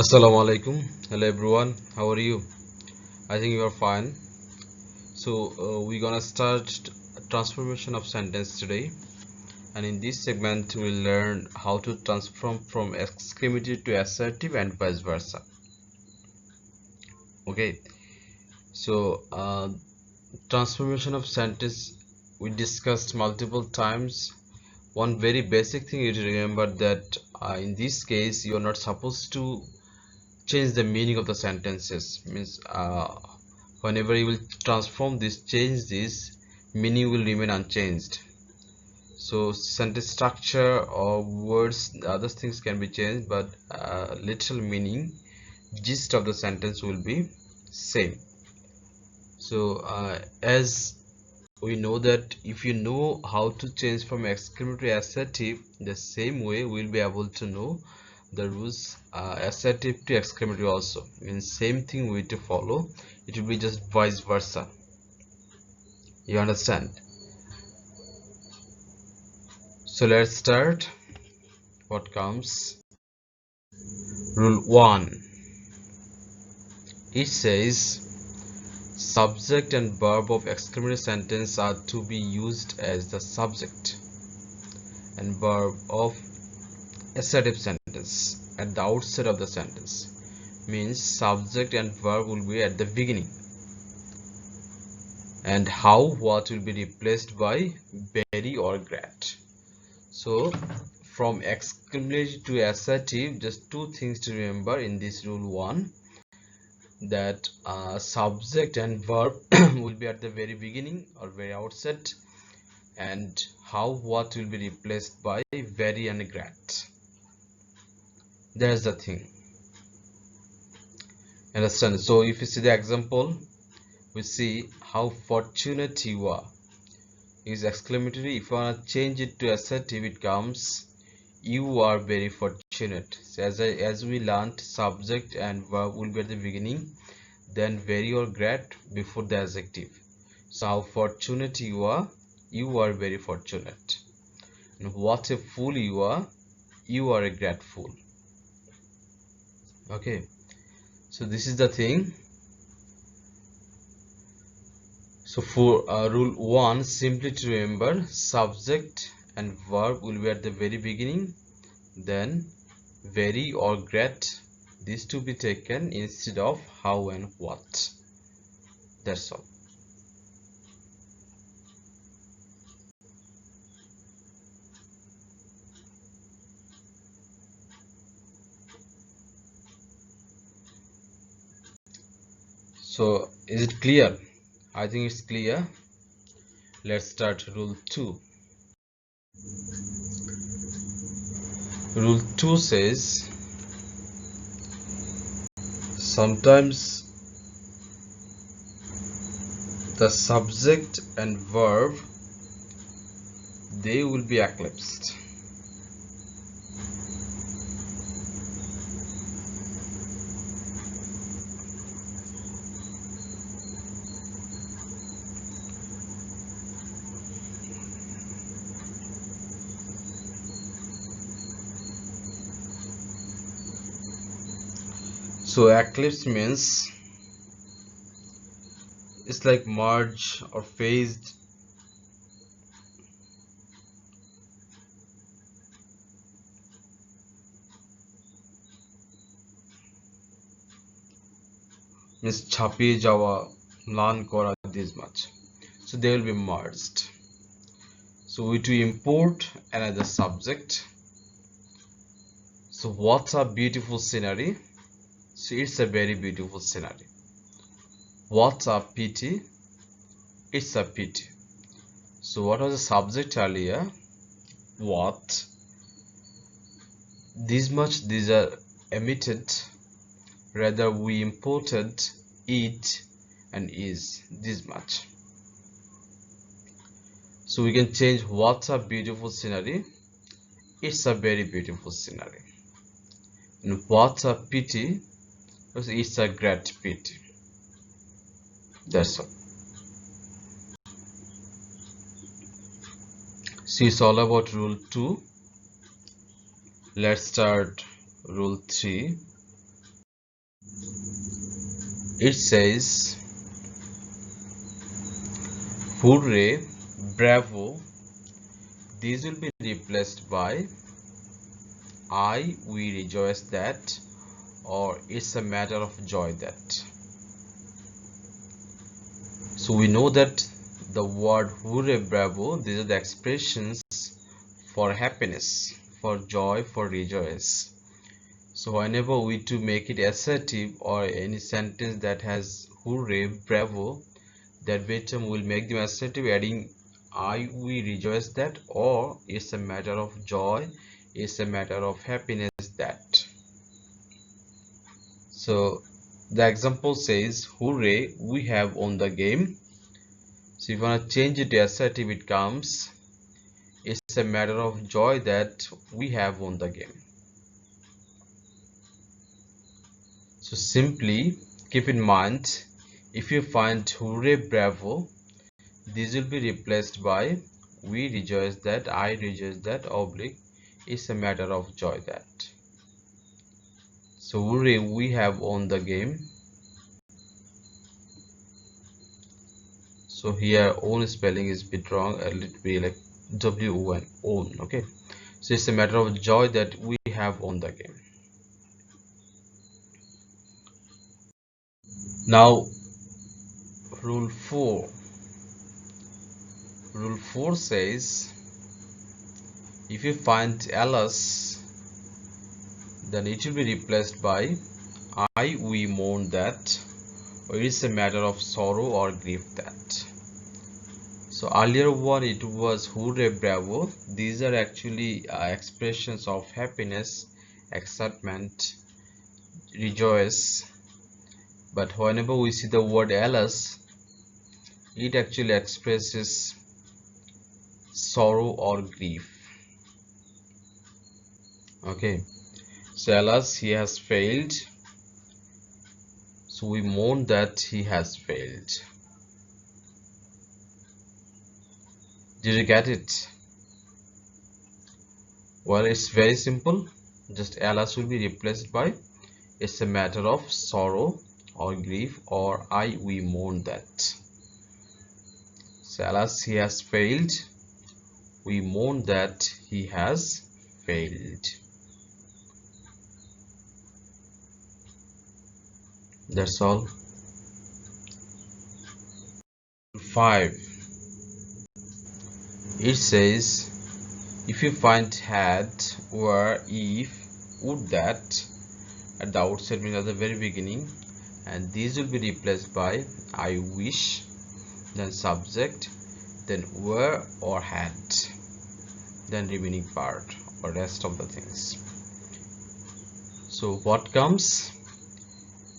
Assalamu alaikum. Hello everyone. How are you? I think you are fine. We're gonna start transformation of sentence today, and in this segment we'll learn how to transform from exclamative to assertive and vice versa. Okay. So transformation of sentence we discussed multiple times. One very basic thing you to remember that in this case you are not supposed to change the meaning of the sentences. Means whenever you will transform this, change this, meaning will remain unchanged. So sentence structure or words, other things can be changed, but literal meaning, gist of the sentence will be same. So as we know that if you know how to change from exclamatory to assertive, the same way we'll be able to know the rules assertive to exclamatory also. Means same thing we need to follow. It will be just vice versa. You understand? So let's start. What comes? Rule 1. It says subject and verb of exclamatory sentence are to be used as the subject and verb of assertive sentence at the outset of the sentence. Means subject and verb will be at the beginning, and what will be replaced by very or great. So from exclamatory to assertive, just two things to remember in this rule 1, that subject and verb will be at the very beginning or very outset, and what will be replaced by very and great. There's the thing. Understand? So if you see the example, we see how fortunate you are is exclamatory. If you want to change it to assertive, it comes you are very fortunate. So as we learned, subject and verb will be at the beginning, then very or great before the adjective. So how fortunate you are very fortunate. And what a fool you are a great fool. Okay, so this is the thing. So for rule 1, simply to remember, subject and verb will be at the very beginning, then very or great, these to be taken instead of how and what. That's all. So is it clear? I think it's clear. Let's start rule 2. Rule 2 says sometimes the subject and verb, they will be eclipsed. So eclipse means it's like merge or phased. Means ছাপিয়ে যাওয়া, ম্লান করা, this much. So they will be merged. So we to import another subject. So what's a beautiful scenery? So it's a very beautiful scenery. What's a pity? It's a pity. So what was the subject earlier? What? This much, these are emitted. Rather we imported it and is, this much. So we can change what's a beautiful scenery. It's a very beautiful scenery. And what's a pity? It's a great pity. That's all. See, it's all about rule 2. Let's start rule 3. It says hooray, bravo. These will be replaced by we rejoice that, or it's a matter of joy that. So we know that the word hooray, bravo, these are the expressions for happiness, for joy, for rejoice. So whenever we to make it assertive or any sentence that has hooray, bravo, that verb will make them assertive, adding we rejoice that, or it's a matter of joy, it's a matter of happiness that. So the example says hooray, we have won the game. So if you want to change it to assertive, it comes it's a matter of joy that we have won the game. So simply keep in mind, if you find hooray, bravo, these will be replaced by we rejoice that, I rejoice that, oblique it's a matter of joy that. So hooray, we have won the game. So here own spelling is a bit wrong, it be like WON, own. Okay, so it's a matter of joy that we have won the game. Now rule 4 says if you find ls, then it will be replaced by we mourn that, or it's a matter of sorrow or grief that. So earlier one it was hooray, bravo. These are actually expressions of happiness, excitement, rejoice. But whenever we see the word ls, it actually expresses sorrow or grief. Okay, so alas, he has failed, so we mourn that he has failed. Did you get it? Well, it's very simple. Just alas will be replaced by it's a matter of sorrow or grief, or we mourn that. So alas, he has failed, we mourn that he has failed. That's all. 5. It says if you find had, were, if, would that at the outset, means at the very beginning, and these will be replaced by I wish, then subject, then were or had, then remaining part or rest of the things. So what comes?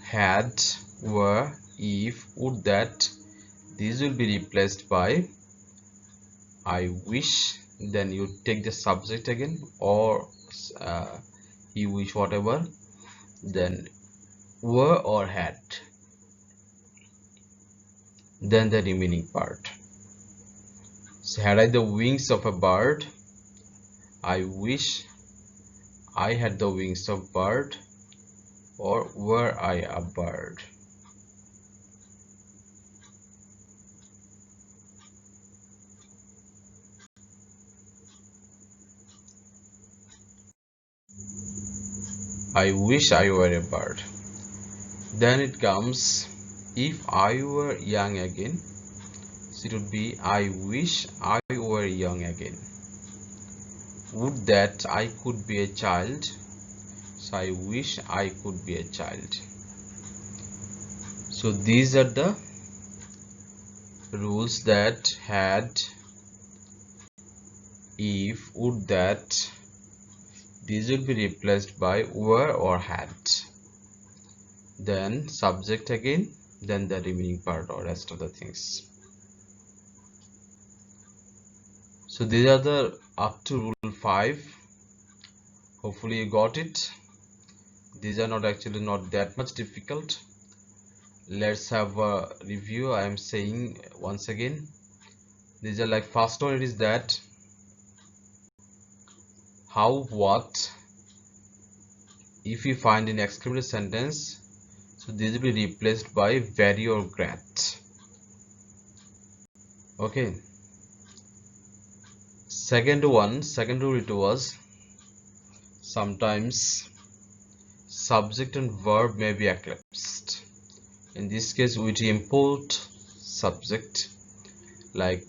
Had, were, if, would that, these will be replaced by I wish, then you take the subject again, or you wish, whatever, then were or had, then the remaining part. So had I the wings of a bird, I wish I had the wings of bird, or were I a bird. I wish I were a bird. Then it comes if I were young again, so it would be I wish I were young again. Would that I could be a child, so I wish I could be a child. So these are the rules that had, if, would that, these will be replaced by were or had, then subject again, then the remaining part or rest of the things. So these are the up to rule 5. Hopefully you got it. These are not actually not that much difficult. Let's have a review. I am saying once again, these are like first one, it is that how, what, if you find in exclamatory sentence, So this will be replaced by very or great. Okay. Second rule, it was sometimes subject and verb may be eclipsed. In this case, we import subject like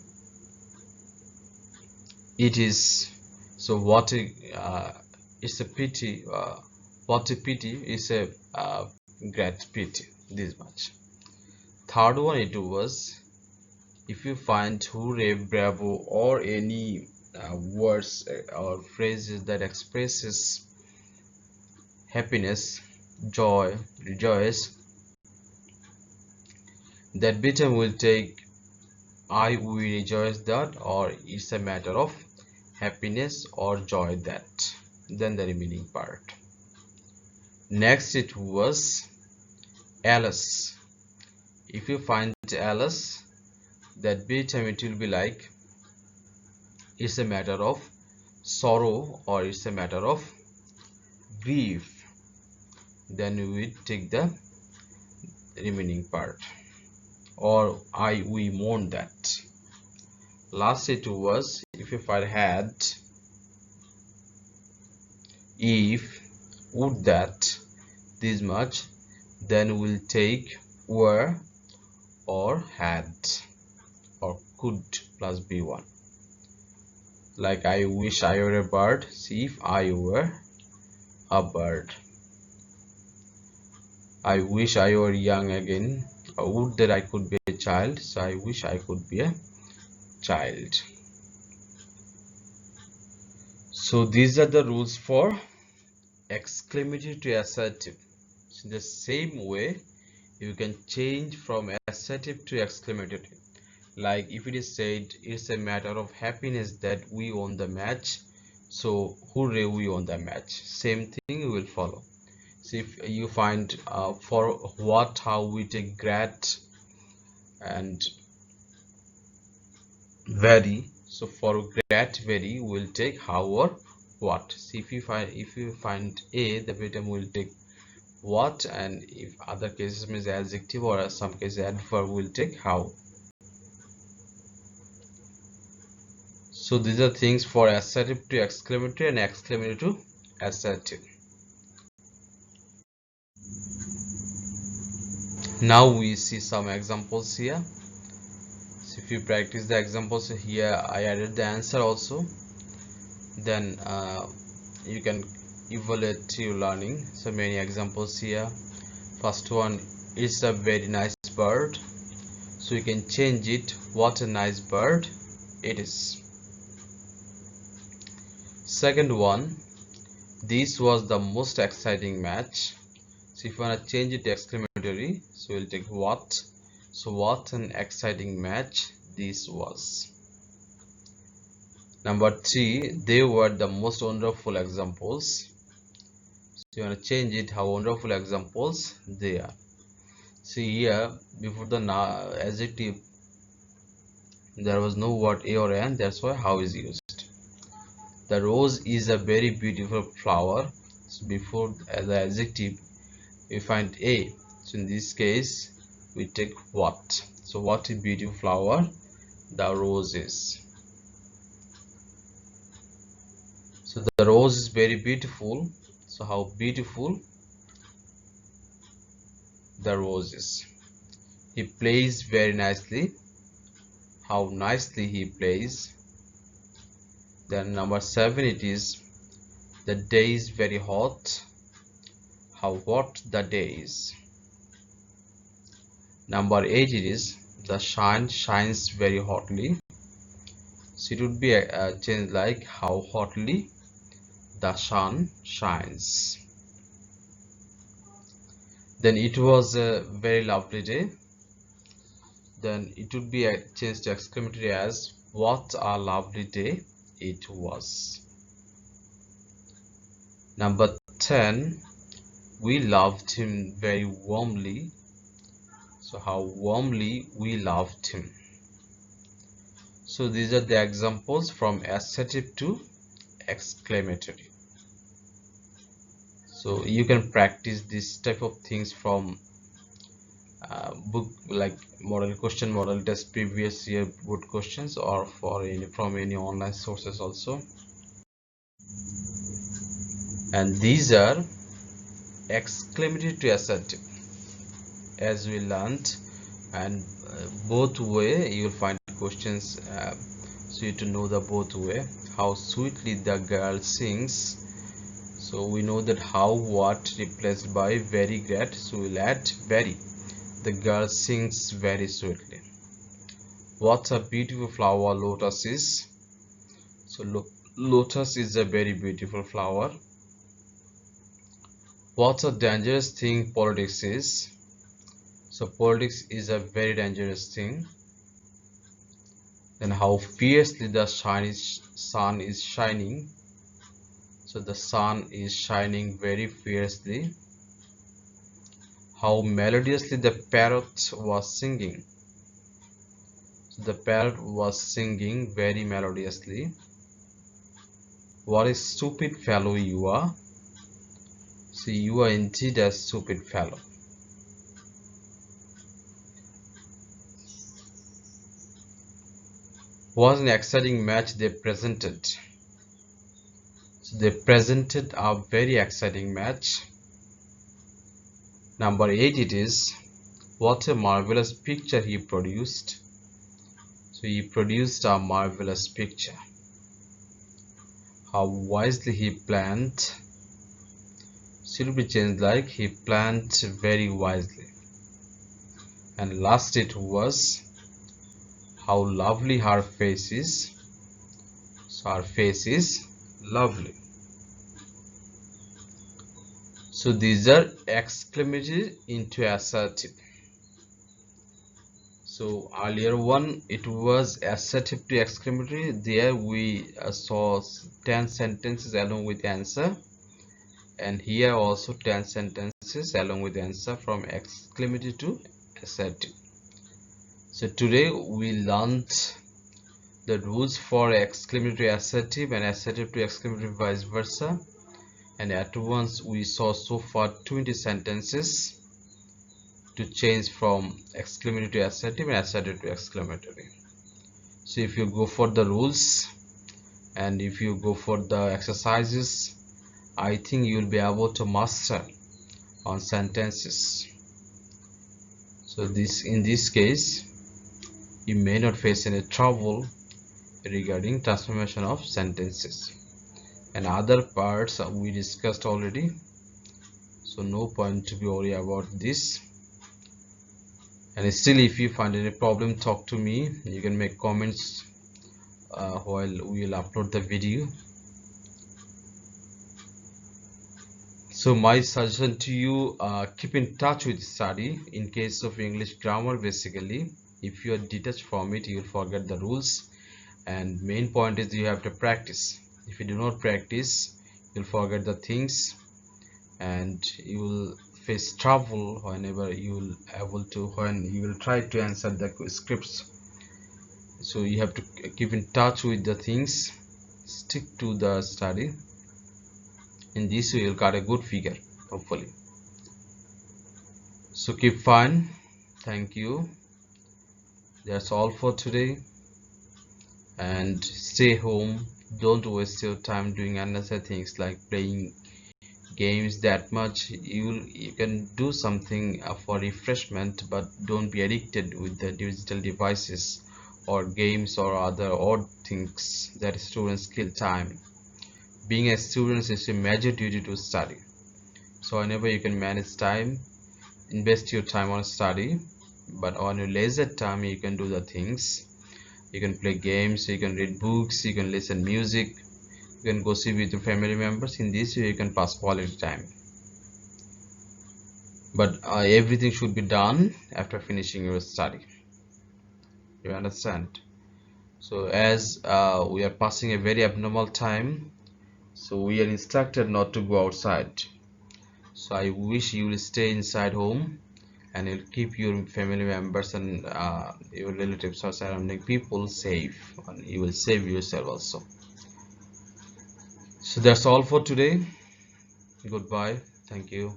it is. So what it's a pity. What a pity is a great pity. This much. Third one, it was if you find hooray, bravo, or any words or phrases that expresses happiness, joy, rejoice, that bitten will take I will rejoice that, or it's a matter of happiness or joy that, then the remaining part. Next it was Alice. If you find Alice, that be time it will be like it's a matter of sorrow or it's a matter of grief, then we will take the remaining part, or we mourn that. Last it was if I had, if, would that, this much, then we'll take were or had or could plus b1. Like I wish I were a bird. See, if I were a bird. I wish I were young again. I would that I could be a child. So I wish I could be a child. So these are the rules for exclamatory to assertive. So in the same way, you can change from assertive to exclamatory. Like if it is said it's a matter of happiness that we won the match, so hooray, we won the match. Same thing will follow. So if you find for what, how we take great and very. So for great very we'll take how or what. See, if you find a, the bottom will take what, and if other cases means adjective or some cases adverb will take how. So these are things for assertive to exclamatory and exclamatory to assertive. Now we see some examples here. So if you practice the examples here, I added the answer also. Then you can evaluate your learning. So many examples here. First one is a very nice bird. So you can change it. What a nice bird it is. Second one, this was the most exciting match. So if you want to change it to exclamatory, so we'll take what. So what an exciting match this was. Number 3, they were the most wonderful examples. So you want to change it, how wonderful examples they are. See here, before the adjective there was no word a or an, that's why how is used. The rose is a very beautiful flower. So before the adjective we find a, so in this case we take what. So what a beautiful flower the rose is. So the rose is very beautiful. So how beautiful the rose is. He plays very nicely. How nicely he plays. Then number 7 it is the day is very hot. How hot the day is. Number 8 it is the sun shines very hotly. So it would be a change like how hotly the sun shines. Then it was a very lovely day. Then it would be a change to exclamatory as what a lovely day it was. Number 10, we loved him very warmly. So how warmly we loved him. So these are the examples from assertive to exclamatory. So you can practice this type of things from book like model question, model test, previous year board questions, or for any from any online sources also. And these are exclamatory to assertive, as we learned, and both way you will find questions, so you to know the both way. How sweetly the girl sings, so we know that how what replaced by very great, so we'll add very. The girl sings very sweetly. What a beautiful flower lotus is. So lotus is a very beautiful flower. What a dangerous thing politics is. So politics is a very dangerous thing. Then how fiercely the sun is shining. So the sun is shining very fiercely. How melodiously the parrot was singing. So the parrot was singing very melodiously. What a stupid fellow you are. So you are indeed a stupid fellow. Was an exciting match they presented. So they presented a very exciting match. Number 8 it is, what a marvelous picture he produced. So he produced a marvelous picture. How wisely he planned. Should be changed like he planned very wisely. And last it was, how lovely her face is. So her face is lovely. So these are exclamatory into assertive. So earlier one, it was assertive to exclamatory. There we saw 10 sentences along with answer, and here also 10 sentences along with answer from exclamatory to assertive. So today we learned the rules for exclamatory assertive and assertive to exclamatory vice versa, and at once we saw so far 20 sentences to change from exclamatory to assertive and assertive to exclamatory. So if you go for the rules and if you go for the exercises, I think you will be able to master on sentences. So in this case you may not face any trouble regarding transformation of sentences, and other parts we discussed already, so no point to be worried about this. And still, if you find any problem, talk to me. You can make comments while we will upload the video. So my suggestion to you, keep in touch with study. In case of English grammar, basically if you are detached from it, you will forget the rules, and main point is you have to practice. If you do not practice, you'll forget the things and you will face trouble whenever you will when you will try to answer the scripts. So you have to keep in touch with the things, stick to the study. In this way you'll got a good figure, hopefully. So keep fine. Thank you. That's all for today, and stay home. Don't waste your time doing unnecessary things like playing games that much. You can do something for refreshment, but don't be addicted with the digital devices or games or other odd things that students kill time. Being a student is a major duty to study, so whenever you can manage time, invest your time on study, but on your leisure time you can do the things. You can play games, you can read books, you can listen music, you can go see with your family members. In this way you can pass quality time, but everything should be done after finishing your study, you understand? So as we are passing a very abnormal time, so we are instructed not to go outside. So I wish you will stay inside home, and you'll keep your family members and your relatives or surrounding people safe, and you will save yourself also. So that's all for today. Goodbye. Thank you.